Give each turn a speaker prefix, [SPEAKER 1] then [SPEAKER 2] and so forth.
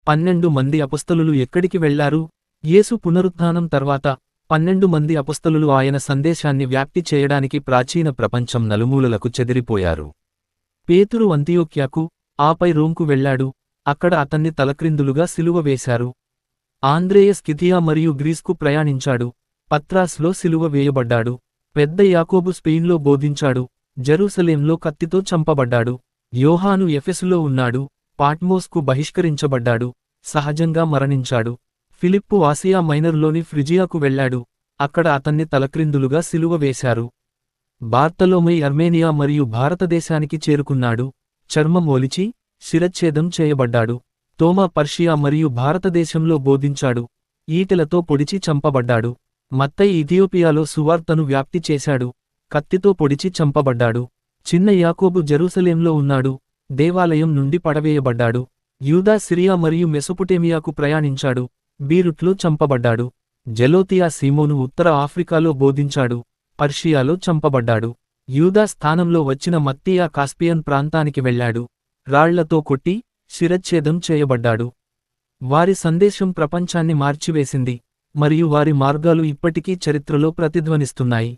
[SPEAKER 1] 12 మంది అపొస్తలులు ఎక్కడికి వెళ్లారు? యేసు పునరుత్థానం తర్వాత 12 మంది అపొస్తలులు ఆయన సందేశాన్ని వ్యాప్తి చేయడానికి ప్రాచీన ప్రపంచం నలుమూలలకు చెదిరిపోయారు. పేతురు అంతియొక్యాకు, ఆపై రోమ్కు వెళ్లాడు, అక్కడ అతన్ని తలక్రిందులుగా సిలువ వేశారు. ఆంద్రేయ స్కిథియా మరియు గ్రీస్కు ప్రయాణించాడు, పత్రాస్లో సిలువ వేయబడ్డాడు. పెద్ద యాకోబు స్పెయిన్లో బోధించాడు, జెరూసలేంలో కత్తితో చంపబడ్డాడు. యోహాను ఎఫెసులో ఉన్నాడు, పాట్మోస్కు బహిష్కరించబడ్డాడు, సహజంగా మరణించాడు. ఫిలిప్పు ఆసియా మైనర్లోని ఫ్రిజియాకు వెళ్లాడు, అక్కడ అతన్ని తలక్రిందులుగా సిలువ వేశారు. బార్తలోమై అర్మేనియా మరియు భారతదేశానికి చేరుకున్నాడు, చర్మం ఒలిచి శిరచ్ఛేదం చేయబడ్డాడు. తోమా పర్షియా మరియు భారతదేశంలో బోధించాడు, ఈటెలతో పొడిచి చంపబడ్డాడు. మత్తయి ఇథియోపియాలో సువార్తను వ్యాప్తి చేశాడు, కత్తితో పొడిచి చంపబడ్డాడు. చిన్న యాకోబు జెరూసలేంలో ఉన్నాడు, దేవాలయం నుండి పడవేయబడ్డాడు. యూదా సిరియా మరియు మెసొపొటేమియాకు ప్రయాణించాడు, బీరుట్లో చంపబడ్డాడు. జెలోతియా సీమోను ఉత్తర ఆఫ్రికాలో బోధించాడు, పర్షియాలో చంపబడ్డాడు. యూదా స్థానంలో వచ్చిన మత్తీయా కాస్పియన్ ప్రాంతానికి వెళ్లాడు, రాళ్లతో కొట్టి శిరచ్ఛేదం చేయబడ్డాడు. వారి సందేశం ప్రపంచాన్ని మార్చివేసింది, మరియు వారి మార్గాలు ఇప్పటికీ చరిత్రలో ప్రతిధ్వనిస్తున్నాయి.